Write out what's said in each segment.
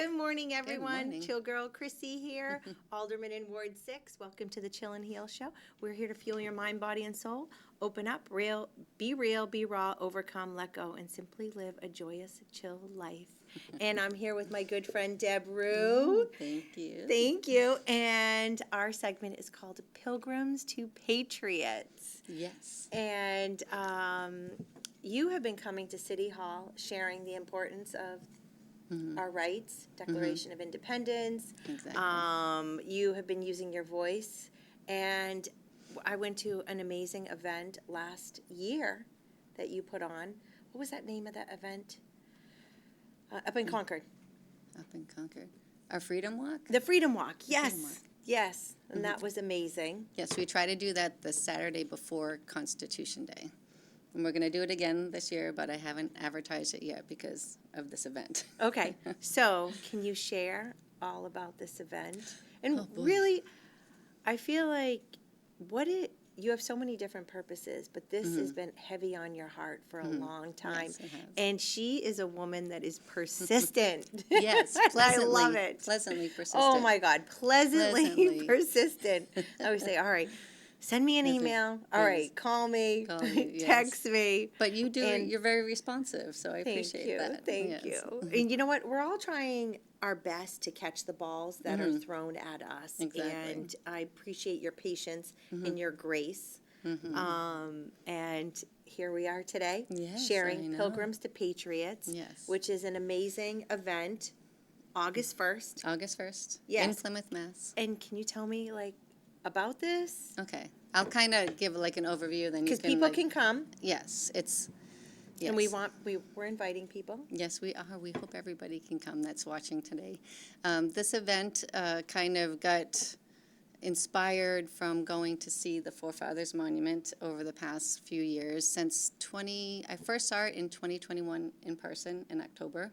Good morning, everyone. morning. Chill Girl Chrissy here, Alderman in Ward 6. Welcome to the Chill and Heal Show. We're here to fuel your mind, body, and soul. Open up, be real, be raw, overcome, let go, and simply live a joyous, chill life. And I'm here with my good friend Deb Roux. Thank you. Thank you. And our segment is called Pilgrims to Patriots. Yes. And you have been coming to City Hall sharing the importance of our rights, Declaration of Independence. Exactly. You have been using your voice. And I went to an amazing event last year that you put on. What was that name of that event? Up in Concord. Up in Concord. Our Freedom Walk? The Freedom Walk, yes. Freedom Walk. Yes, and that was amazing. Yes, we try to do that the Saturday before Constitution Day. And we're going to do it again this year, but I haven't advertised it yet because of this event. Okay, so can you share all about this event? And Oh, boy. really, I feel like you have so many different purposes, but this has been heavy on your heart for a long time. Yes, it has. And she is a woman that is persistent. Yes, pleasantly. I love it. Pleasantly persistent. Oh my God, pleasantly Pleasantly. persistent. I always say, all right, send me an Yes, email. All right, call me, yes. text me. But you do, And you're very responsive, so I appreciate that. Thank Yes. you. And you know what? We're all trying our best to catch the balls that are thrown at us. Exactly. And I appreciate your patience and your grace. And here we are today, Yes, I sharing know. Pilgrims to Patriots, Yes. which is an amazing event, August 1st. August 1st. Yes. In Plymouth, Mass. And can you tell me, about this? Okay. I'll kind of give an overview, then you Because can people can come, Yes, it's. Yes. and we're inviting people. Yes, we are. We hope everybody can come that's watching today. This event kind of got inspired from going to see the Forefathers Monument over the past few years. I first saw it in 2021 in person in October,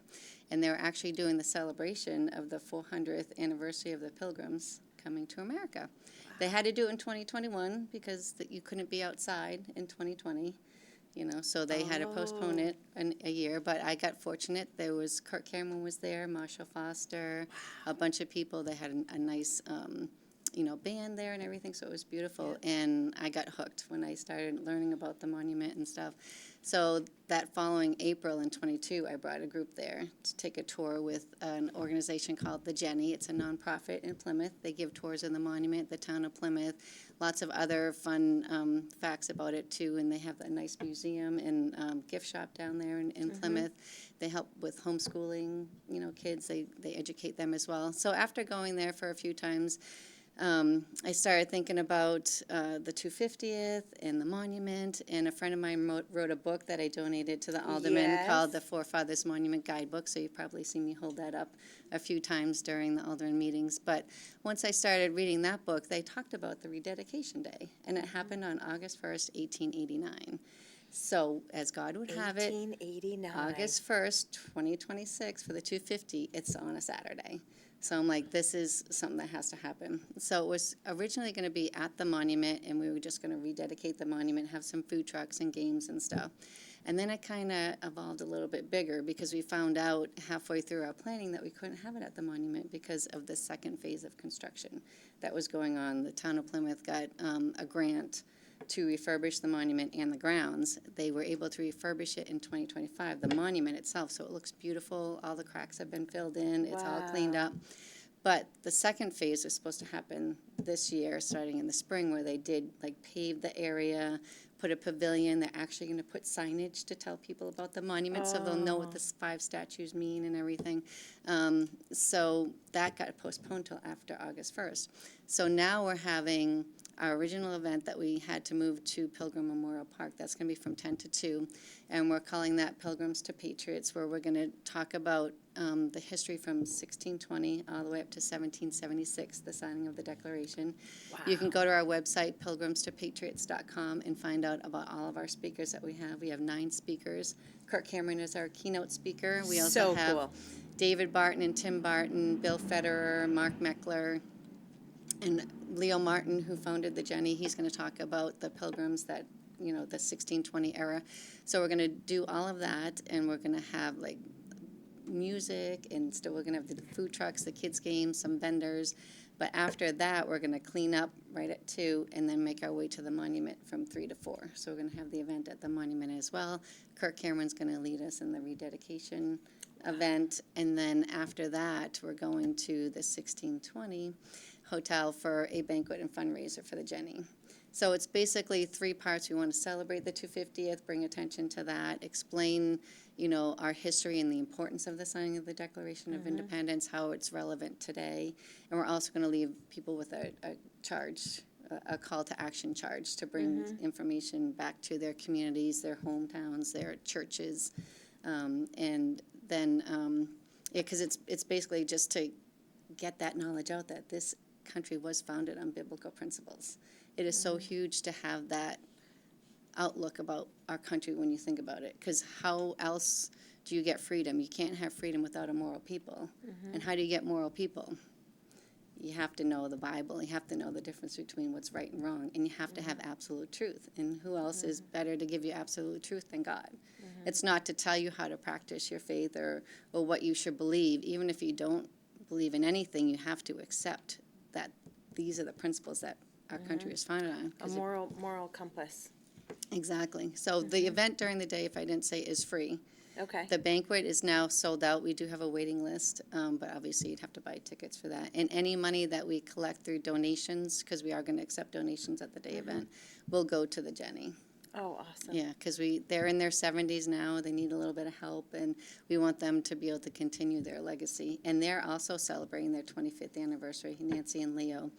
and they were actually doing the celebration of the 400th anniversary of the Pilgrims coming to America. They had to do it in 2021 because you couldn't be outside in 2020. So they had to postpone it a year. But I got fortunate. There was Kirk Cameron was there, Marshall Foster, a bunch of people. They had a nice, band there and everything. So it was beautiful. Yeah. And I got hooked when I started learning about the monument and stuff. So that following April in 22, I brought a group there to take a tour with an organization called The Jenny. It's a nonprofit in Plymouth. They give tours of the monument, the town of Plymouth, lots of other fun facts about it too. And they have a nice museum and gift shop down there in Plymouth. They help with homeschooling, kids. They educate them as well. So after going there for a few times, I started thinking about the 250th and the monument, and a friend of mine wrote a book that I donated to the aldermen called the Forefathers Monument Guidebook, so you've probably seen me hold that up a few times during the alderman meetings. But once I started reading that book, they talked about the rededication day, and it happened on August 1st, 1889. So, as God would have it, 1889. August 1st, 2026, for the 250, it's on a Saturday. So I'm like, this is something that has to happen. So it was originally going to be at the monument, and we were just going to rededicate the monument, have some food trucks and games and stuff. And then it kind of evolved a little bit bigger because we found out halfway through our planning that we couldn't have it at the monument because of the second phase of construction that was going on. The town of Plymouth got a grant to refurbish the monument and the grounds. They were able to refurbish it in 2025, the monument itself, so it looks beautiful. All the cracks have been filled in. It's all cleaned up. But the second phase is supposed to happen this year, starting in the spring, where they did pave the area, put a pavilion. They're actually going to put signage to tell people about the monument so they'll know what the 5 statues mean and everything. So that got postponed till after August 1st. So now we're having our original event that we had to move to Pilgrim Memorial Park. That's going to be from 10 to 2. And we're calling that Pilgrims to Patriots, where we're going to talk about the history from 1620 all the way up to 1776, the signing of the Declaration. Wow. You can go to our website, pilgrimstopatriots.com, and find out about all of our speakers that we have. We have 9 speakers. Kirk Cameron is our keynote speaker. We also have cool. David Barton and Tim Barton, Bill Federer, Mark Meckler, and Leo Martin, who founded the Jenny. He's going to talk about the Pilgrims that, the 1620 era. So we're going to do all of that, and we're going to have music, and still we're going to have the food trucks, the kids' games, some vendors. But after that, we're going to clean up right at 2 and then make our way to the monument from 3 to 4. So we're going to have the event at the monument as well. Kirk Cameron's going to lead us in the rededication event. And then after that, we're going to the 1620 hotel for a banquet and fundraiser for the Jenny. So it's basically 3 parts. We want to celebrate the 250th, bring attention to that, explain, our history and the importance of the signing of the Declaration of Independence, how it's relevant today. And we're also going to leave people with a charge, a call to action charge to bring information back to their communities, their hometowns, their churches. And then, because it's basically just to get that knowledge out that this country was founded on biblical principles. It is so huge to have that outlook about our country when you think about it, because how else do you get freedom? You can't have freedom without a moral people. And how do you get moral people? You have to know the Bible. You have to know the difference between what's right and wrong, and you have to have absolute truth. And who else is better to give you absolute truth than God? It's not to tell you how to practice your faith or what you should believe. Even if you don't believe in anything, you have to accept that these are the principles that our country is founded on. A moral compass. Exactly. So the event during the day, if I didn't say, is free. Okay. The banquet is now sold out. We do have a waiting list, but obviously you'd have to buy tickets for that. And any money that we collect through donations, because we are going to accept donations at the day event, will go to the Jenny. Oh, awesome. Yeah, because they're in their 70s now. They need a little bit of help, and we want them to be able to continue their legacy. And they're also celebrating their 25th anniversary, Nancy and Leo,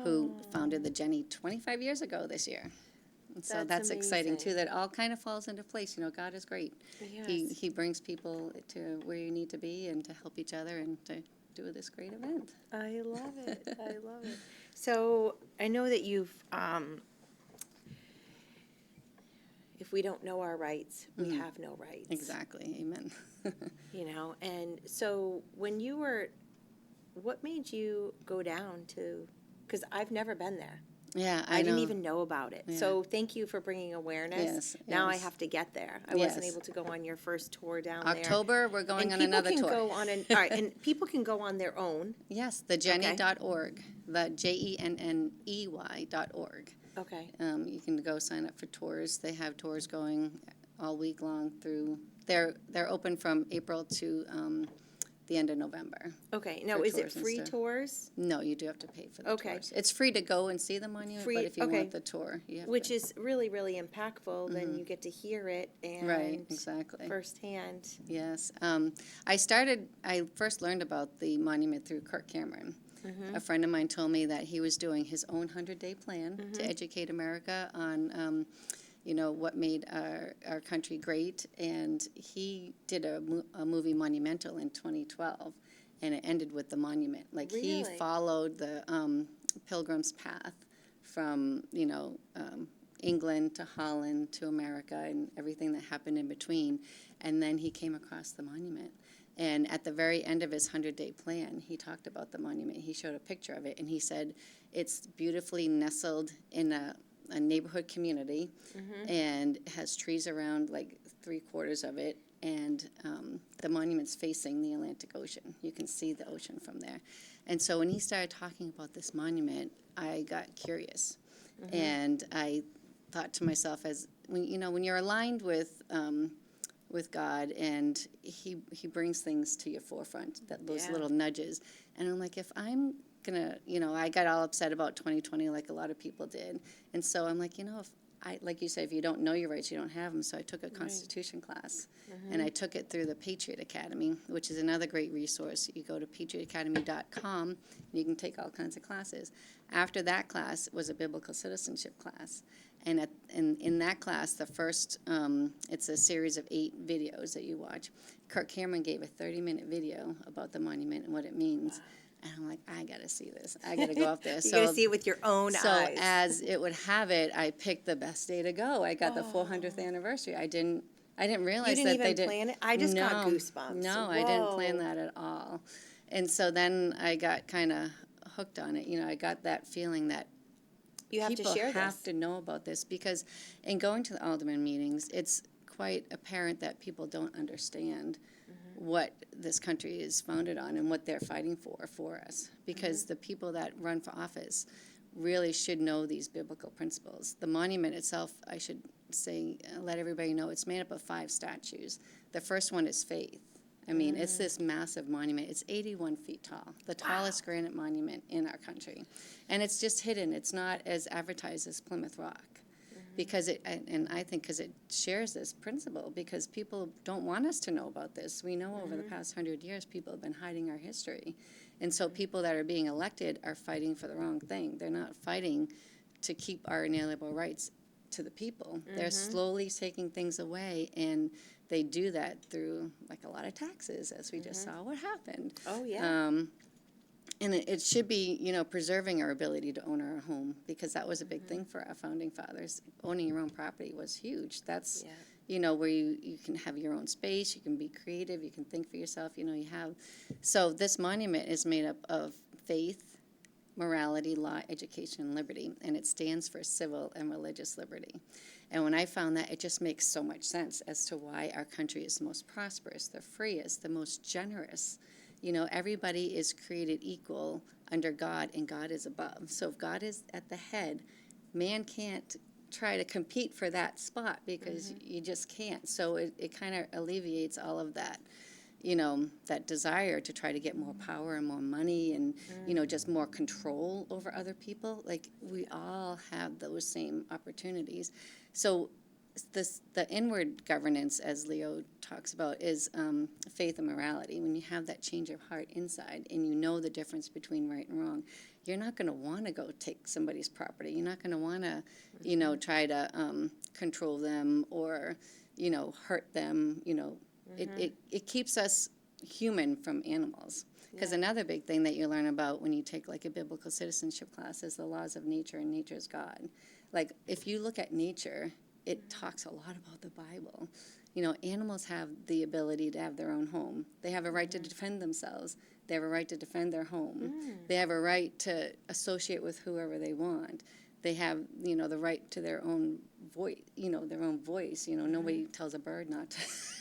who founded the Jenny 25 years ago this year. And so that's exciting, too, that all kind of falls into place. God is great. Yes. He brings people to where you need to be and to help each other and to do this great event. I love it. I love it. So I know that you've, if we don't know our rights, we have no rights. Exactly. Amen. And so when you were, what made you go down to, because I've never been there. Yeah, I didn't even know about it. Yeah. So thank you for bringing awareness. Yes, Now I yes. have to get there. I wasn't Yes. able to go on your first tour down there. October, we're going on another tour. All right, and people can go on their own. Yes, thejenny.org, the JENNEY.org. Okay. You can go sign up for tours. They have tours going all week long through. They're open from April to the end of November. Okay. Now, for is it tours and free stuff. tours? No, you do have to pay for the Okay. tours. It's free to go and see the monument, Free- but if you okay. want the tour, you have Which to. is really, really impactful. Then you get to hear it and Right, exactly. firsthand. Yes. I first learned about the monument through Kirk Cameron. A friend of mine told me that he was doing his own 100-day plan to educate America on, what made our country great. And he did a movie Monumental in 2012, and it ended with the monument. Like, he Really? followed the Pilgrim's path from, England to Holland to America and everything that happened in between. And then he came across the monument. And at the very end of his 100-day plan, he talked about the monument. He showed a picture of it, and he said it's beautifully nestled in a neighborhood community and has trees around like 3/4 of it. And the monument's facing the Atlantic Ocean. You can see the ocean from there. And so when he started talking about this monument, I got curious. And I thought to myself, when you're aligned with God, and he brings things to your forefront, those little nudges. And I'm like, if I'm gonna, I got all upset about 2020 like a lot of people did. And so I'm like, like you said, if you don't know your rights, you don't have them. So I took a Constitution class, and I took it through the Patriot Academy, which is another great resource. You go to patriotacademy.com, and you can take all kinds of classes. After that class was a biblical citizenship class. And in that class, the first, it's a series of 8 videos that you watch. Kirk Cameron gave a 30-minute video about the monument and what it means. And I'm like, I got to see this. I got to go up there. You got to see it with your own eyes. So as it would have it, I picked the best day to go. I got the 400th anniversary. I didn't realize that they did. You didn't even plan it? I just got goosebumps. No, I didn't plan that at all. And so then I got kind of hooked on it. I got that feeling that you have people to share have this. to know about this, because in going to the alderman meetings, it's quite apparent that people don't understand what this country is founded on and what they're fighting for us. Because the people that run for office really should know these biblical principles. The monument itself, I should say, let everybody know, it's made up of 5 statues. The first one is faith. I mean, it's this massive monument. It's 81 feet tall, the tallest granite monument in our country. And it's just hidden. It's not as advertised as Plymouth Rock. Because I think because it shares this principle, because people don't want us to know about this. We know over the past 100 years, people have been hiding our history. And so people that are being elected are fighting for the wrong thing. They're not fighting to keep our inalienable rights to the people. They're slowly taking things away, and they do that through, like, a lot of taxes, as we just saw what happened. Oh, yeah. And it should be, preserving our ability to own our home, because that was a big thing for our founding fathers. Owning your own property was huge. That's, where you can have your own space, you can be creative, you can think for yourself, you have. So this monument is made up of faith, morality, law, education, and liberty, and it stands for civil and religious liberty. And when I found that, it just makes so much sense as to why our country is the most prosperous, the freest, the most generous. Everybody is created equal under God, and God is above. So if God is at the head, man can't try to compete for that spot, because you just can't. So it kind of alleviates all of that, that desire to try to get more power and more money and, just more control over other people. Like, we all have those same opportunities. So the inward governance, as Leo talks about, is faith and morality. When you have that change of heart inside and you know the difference between right and wrong, you're not going to want to go take somebody's property. You're not going to want to, try to control them or, hurt them. It keeps us human from animals. Because another big thing that you learn about when you take, like, a biblical citizenship class is the laws of nature and nature's God. Like, if you look at nature, it talks a lot about the Bible. Animals have the ability to have their own home. They have a right to defend themselves. They have a right to defend their home. They have a right to associate with whoever they want. They have, the right to their own voice, nobody tells a bird not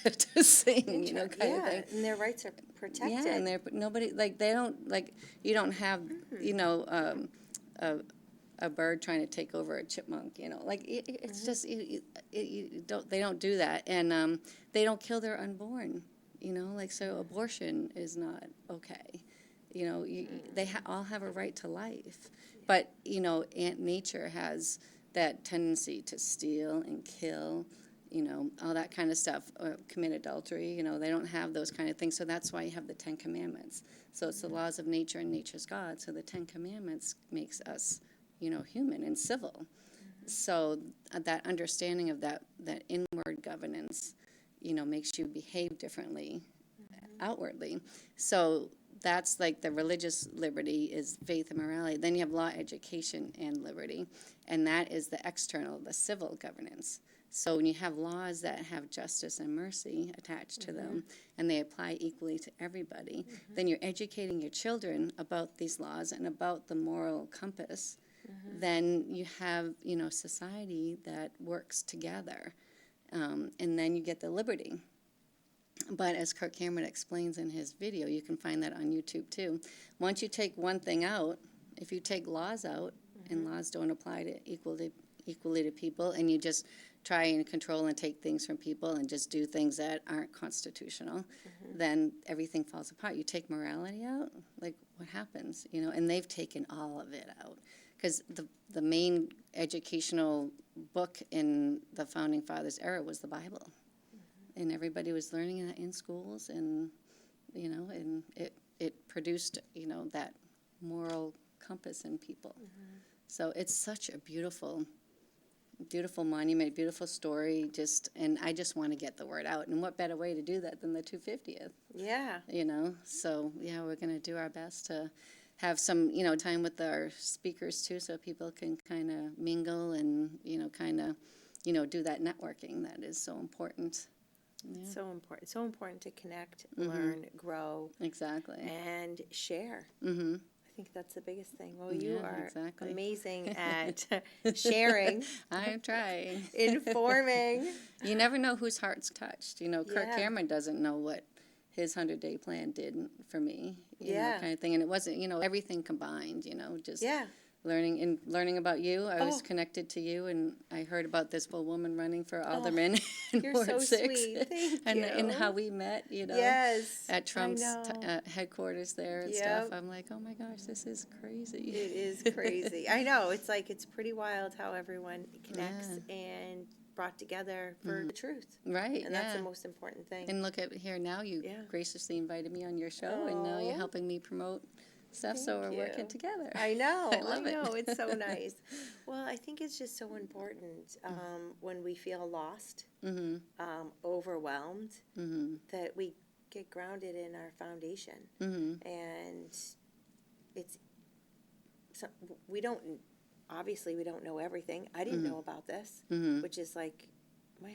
to sing, kind of thing. And their rights are protected. Yeah, and nobody, like, they don't, like, you don't have, a bird trying to take over a chipmunk, like, it's just, they don't do that. And they don't kill their unborn, like, so abortion is not okay. They all have a right to life. But, nature has that tendency to steal and kill, all that kind of stuff, commit adultery, they don't have those kind of things. So that's why you have the 10 Commandments. So it's the laws of nature and nature's God. So the 10 Commandments makes us, human and civil. So that understanding of that inward governance, makes you behave differently outwardly. So that's like the religious liberty is faith and morality. Then you have law, education, and liberty. And that is the external, the civil governance. So when you have laws that have justice and mercy attached to them, and they apply equally to everybody, then you're educating your children about these laws and about the moral compass. Then you have, society that works together. And then you get the liberty. But as Kirk Cameron explains in his video, you can find that on YouTube too. Once you take one thing out, if you take laws out, and laws don't apply to equally to people, and you just try and control and take things from people and just do things that aren't constitutional, then everything falls apart. You take morality out, like, what happens? And they've taken all of it out. Because the main educational book in the Founding Fathers era was the Bible. And everybody was learning that in schools, and, and it produced, that moral compass in people. So it's such a beautiful monument, beautiful story, and I just want to get the word out. And what better way to do that than the 250th? Yeah. So, yeah, we're going to do our best to have some, time with our speakers, too, so people can kind of mingle and, kind of, do that networking that is so important. Yeah. So important. So important to connect, learn, grow. Exactly. And share. I think that's the biggest thing. Well, you are amazing at sharing. I'm trying. Informing. You never know whose heart's touched. Kirk Cameron doesn't know what his 100-day plan did for me, you know, Yeah. kind of thing. And it wasn't, you know, everything combined, you know, just Yeah. learning about you. I was Oh. connected to you, and I heard about this woman running for alderman in You're Ward so 6, sweet. Thank and you. how we met, you know, Yes. at Trump's I know. headquarters there and stuff. Yep. I'm like, oh my gosh, this is crazy. It is crazy. I know. It's like, it's pretty wild how everyone connects Yeah. and brought together for the truth. Right, And that's the most important thing. And look at here now, you Yeah. graciously invited me on your show, and now you're Oh. helping me promote stuff, so we're Thank working you. together. I know. I love it. It's so nice. Well, I think it's just so important when we feel lost, overwhelmed, that we get grounded in our foundation. And it's, so we don't, obviously we don't know everything. I didn't know about this, which is like, man,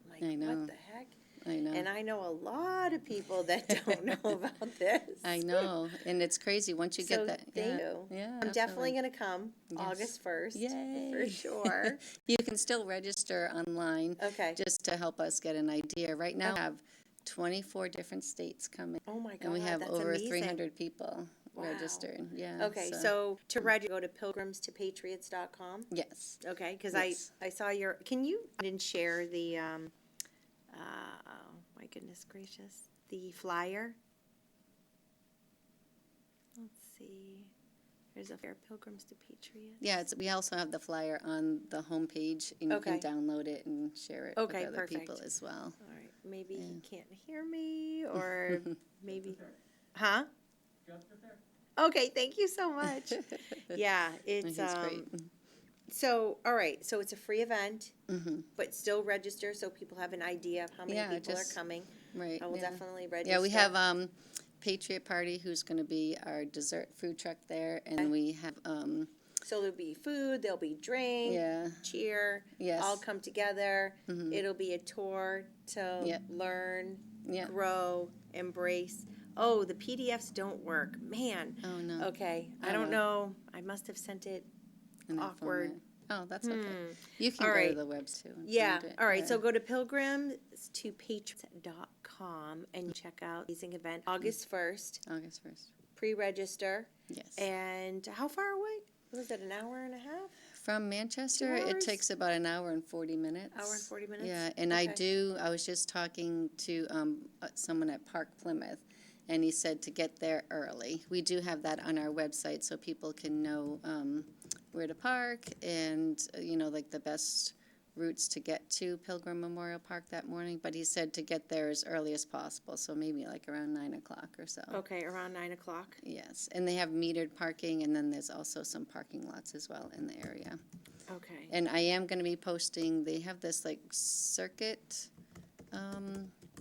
like, I know. what the heck? I know. And I know a lot of people that don't know about this. I know, and it's crazy once you So get that. thank Yeah, you. yeah. I'm definitely going to come August 1st. Yay. For sure. You can still register online. Okay. Just to help us get an idea. Right now, we have 24 different states coming. Oh my God, and we have that's over amazing. 300 people Wow. registered. Yeah. Okay, so to register, go to pilgrimstopatriots.com. Yes. Okay, because Yes. I saw your, can you, I didn't share the, oh my goodness gracious, the flyer. Let's see. There's a fair Pilgrims to Patriots. Yeah, we also have the flyer on the homepage, and you Okay. can download it and share it Okay, with other people perfect. as well. All right, maybe he can't hear me, or maybe, huh? Okay, thank you so much. Yeah, it's He's great. So, all right, so it's a free event, but still register so people have an idea of how many Yeah, people just- are coming. Right. I will yeah. definitely register. Yeah, we have Patriot Party, who's going to be our dessert food truck there, and we have So there'll be food, there'll be drink, yeah, cheer, yes, all come together. It'll be a tour to Yep. learn, yeah. grow, embrace. Oh, the PDFs don't work. Man. Oh no. Okay, I Oh, don't well. know. I must have sent it In that awkward. format. Oh, that's okay. You can All go right. to the web too. and Yeah, find it. all right. Yeah. So go to pilgrimstopatriots.com and check out the amazing event August 1st. August 1st. Pre-register. Yes. And how far away? Was it an hour and a half? From Manchester, 2 it hours? takes about an hour and 40 minutes. Hour and 40 minutes? Yeah, and Okay. I was just talking to someone at Park Plymouth, and he said to get there early. We do have that on our website so people can know where to park and, you know, like the best routes to get to Pilgrim Memorial Park that morning. But he said to get there as early as possible, so maybe like around 9 o'clock or so. Okay, around 9 o'clock. Yes, and they have metered parking, and then there's also some parking lots as well in the area. Okay. And I am going to be posting, they have this like circuit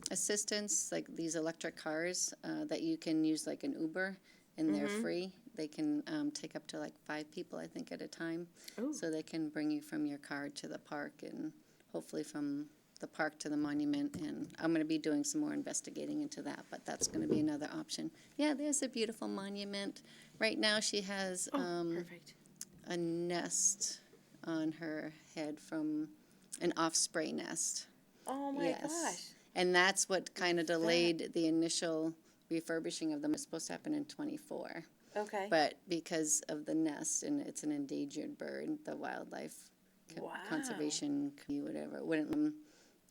assistance, like these electric cars that you can use like an Uber, and they're free. They can take up to like 5 people, I think, at a time. Ooh. So they can bring you from your car to the park, and hopefully from the park to the monument. And I'm going to be doing some more investigating into that, but that's going to be another option. Yeah, there's a beautiful monument. Right now she has Perfect. a nest on her head from an osprey nest. Oh my gosh. And that's what kind of delayed the initial refurbishing of them. It's supposed to happen in '24. Okay. But because of the nest, and it's an endangered bird, the wildlife conservation, whatever, wouldn't let them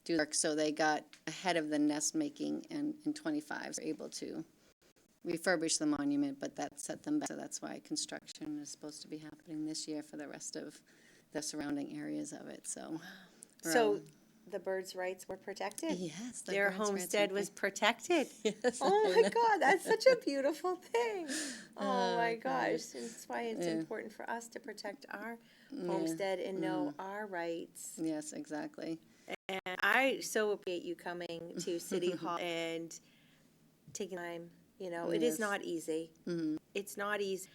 do work. So they got ahead of the nest making, and in '25 were able to refurbish the monument, but that set them back. So that's why construction is supposed to be happening this year for the rest of the surrounding areas of it. So, So the birds' rights were protected? yes, the Their birds' rights homestead were was protected. Yes, Oh I my know. God, that's such a beautiful thing. Oh my God. gosh. And that's why it's Yeah. important for us to protect our homestead and know our rights. Yes, exactly. And I so appreciate you coming to City Hall and taking time. You know, it is Yes. not easy. It's not easy.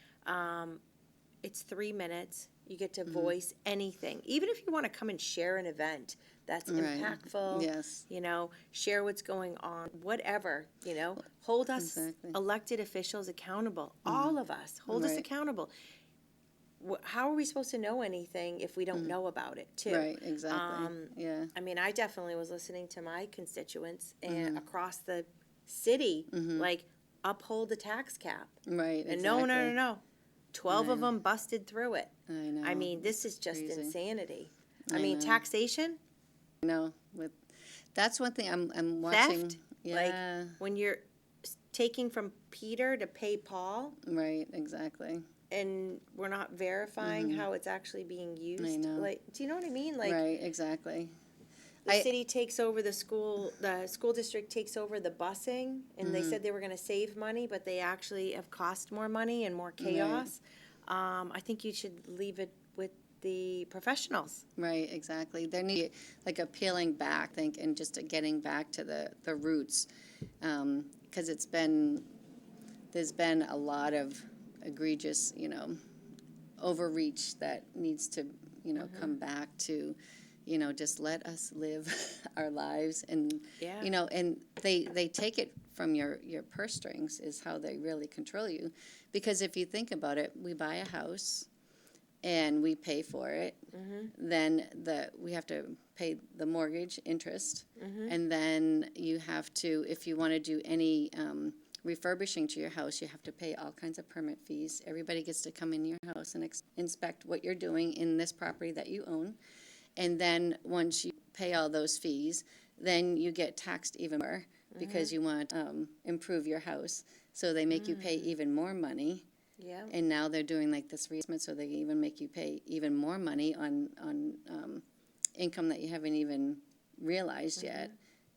It's 3 minutes. You get to voice anything. Even if you want to come and share an event that's Right. impactful, Yes. you know, share what's going on, whatever, you know, hold us Exactly. elected officials accountable. All of us, hold us Right. accountable. How are we supposed to know anything if we don't know about it, too? Right, exactly. Yeah. I mean, I definitely was listening to my constituents and across the city, like, uphold the tax cap. Right, And exactly. no. 12 of Right. them busted through it. I know. I mean, this is It's just crazy. insanity. I I mean, know. taxation, No, that's one thing I'm watching. theft, Yeah, like when you're taking from Peter to pay Paul, right, exactly. and we're not verifying how it's actually being used. know. Like, do you know what I mean? Like, Right, exactly. the I- city takes over the school district takes over the busing, and they said they were going to save money, but they actually have cost more money and more chaos. I think you should leave it with the professionals. Right, exactly. There need like a peeling back, I think, and just a getting back to the roots, because there's been a lot of egregious, overreach that needs to, come back to, just let us live our lives, and Yeah. and they take it from your purse strings is how they really control you, because if you think about it, we buy a house and we pay for it, then we have to pay the mortgage interest, and then you have to, if you want to do any refurbishing to your house, you have to pay all kinds of permit fees. Everybody gets to come in your house and inspect what you're doing in this property that you own, and then once you pay all those fees, then you get taxed even more because you want to improve your house, so they make you pay even more money. Yeah. And now they're doing like this reassessment, so they even make you pay even more money on income that you haven't even realized yet.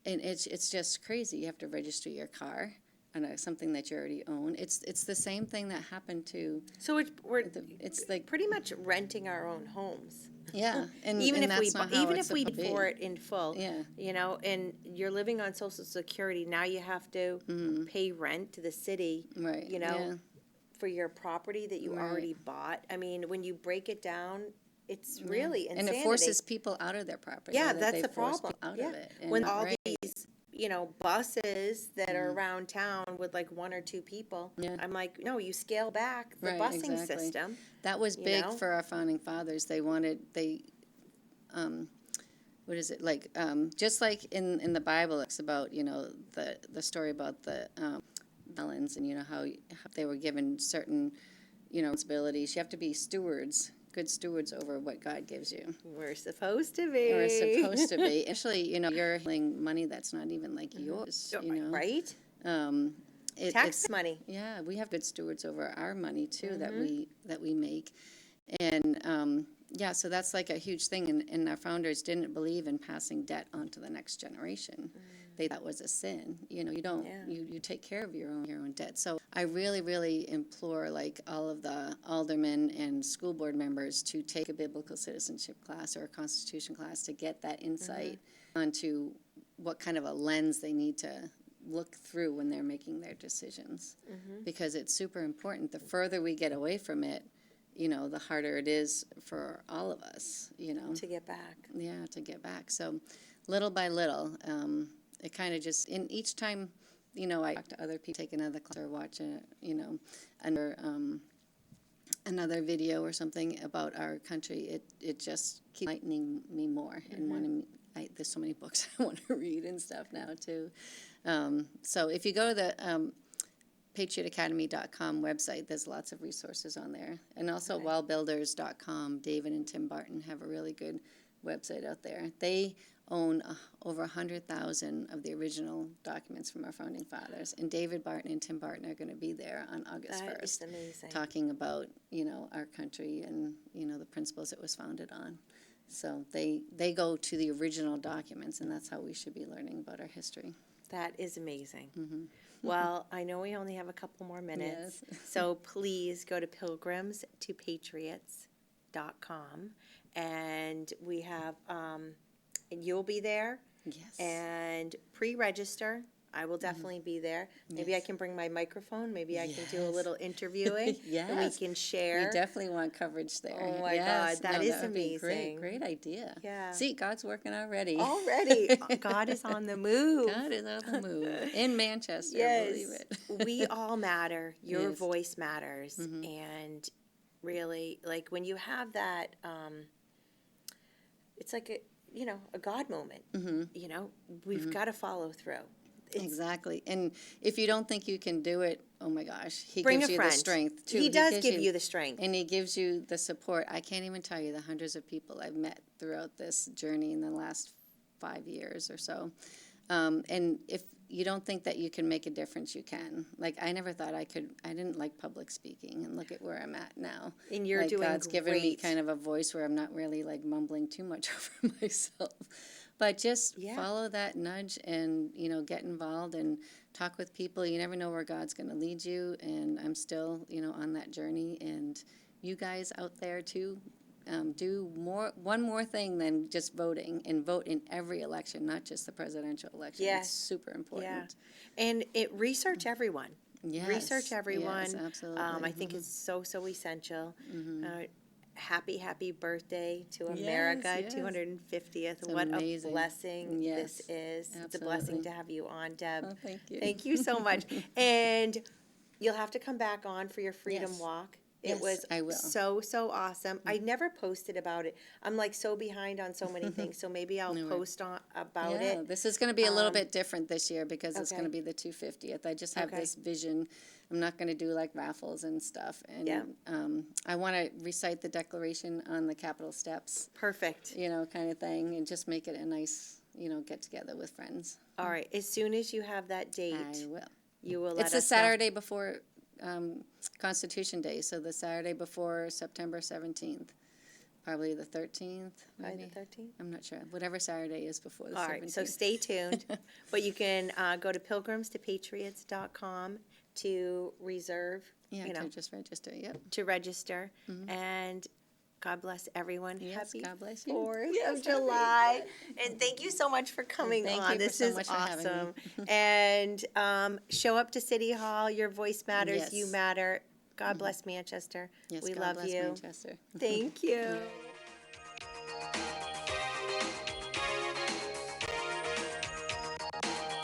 And it's just crazy. You have to register your car on something that you already own. It's the same thing that happened to. So It's like pretty much renting our own homes. yeah, and Even and if we that's not how even it's if we supposed to paid be. for it in full, Yeah. and you're living on Social Security, now you have to pay rent to the city, Right. Yeah. for your property that you Right. already bought. I mean, when you break it down, it's Yeah. really insanity. And it forces people out of their property. Yeah, like that's they the force problem. people out Yeah. of it. And When not all right. these, buses that are around town with like one or two people, Yeah. I'm like, no, you scale back the Right, busing exactly. system. That was you big know? for our founding fathers. What is it, like, just like in the Bible, it's about, the story about the melons, and, how they were given certain, responsibilities. You have to be stewards, good stewards over what God gives you. We're supposed to be. Or supposed to be. Actually, you're handling money that's not even like yours, Right? It's Tax money. yeah, we have good stewards over our money too that we make, and yeah, so that's like a huge thing. And our founders didn't believe in passing debt on to the next generation. That was a sin. You don't. Yeah. You take care of your own debt. So I really, really implore like all of the aldermen and school board members to take a biblical citizenship class or a constitution class to get that insight onto what kind of a lens they need to look through when they're making their decisions, because it's super important. The further we get away from it, the harder it is for all of us, To get back. Yeah, to get back. So little by little, it kind of just, in each time, I talk to other people, take another class or watch another video or something about our country, it just keeps enlightening me more and wanting there's so many books I want to read and stuff now too. So if you go to the patriotacademy.com website, there's lots of resources on there. And also wallbuilders.com, David and Tim Barton have a really good website out there. They own over 100,000 of the original documents from our founding fathers. And David Barton and Tim Barton are going to be there on August That 1st. is amazing. Talking about, our country and, the principles it was founded on. So they go to the original documents, and that's how we should be learning about our history. That is amazing. Well, I know we only have a couple more minutes, Yes. so please go to pilgrimstopatriots.com, and we have, and you'll be there, Yes. and pre-register. I will definitely be there. Maybe I Yes. can bring my microphone. Maybe I can do a Yes. little interviewing, and we Yes. can share. We definitely want coverage there. Oh my Yes. God, that No, is would be amazing. Great idea. Yeah. See, God's working already. Already, God is on the move. God is on the move in Manchester. Yes, Believe it. we all matter. Your Yes. voice matters, and really, like when you have that, it's like a God moment. We've got to follow through. Exactly. And if you don't think you can do it, oh my gosh, he Bring gives a you friend. the strength too. He does gives give you the strength. And he gives you the support. I can't even tell you the hundreds of people I've met throughout this journey in the last 5 years or so. And if you don't think that you can make a difference, you can. Like, I never thought I could. I didn't like public speaking, and look at where I'm at now. And you're like, doing God's given me great. kind of a voice where I'm not really like mumbling too much over myself. But just follow that nudge and, get involved and talk with people. You never know where God's going to lead you, and I'm still, on that journey. And you guys out there too, do one more thing than just voting, and vote in every election, not just the presidential election. Yes. It's super important. Yeah. And research everyone. Yes. Research everyone. Yes, absolutely. I think it's so essential. Happy birthday to America, yes. 250th. What amazing. A blessing this is. Absolutely. It's a blessing to have you on, Deb. Oh, thank you. Thank you so much. And you'll have to come back on for your Freedom Yes. Walk. Yes, It was I will. so awesome. I never posted about it. I'm like so behind on so many things, so maybe I'll post about it. This is going to be a little bit different this year because it's okay. going to be the 250th. I just have Okay. this vision. I'm not going to do like raffles and stuff. And Yeah. I want to recite the Declaration on the Capitol steps, Perfect. kind of thing, and just make it a nice, get together with friends. All right. As soon as you have that date, I will. you will let It's the us know. Saturday before Constitution Day, so the Saturday before September 17th. Probably the 13th, By maybe. the 13th? I'm not sure. Whatever Saturday is before the 17th. All right, so stay tuned. But you can go to pilgrimstopatriots.com to reserve, Yeah, you know, to just register, yep. to register. And God bless everyone. Yes, Happy God bless you. 4th Yes, of July. And thank you so much for coming Thank on. you for This so is much for having me. awesome. And show up to City Hall. Your voice matters. Yes. You matter. God bless Manchester. Yes, we God love bless you. Manchester. Thank you.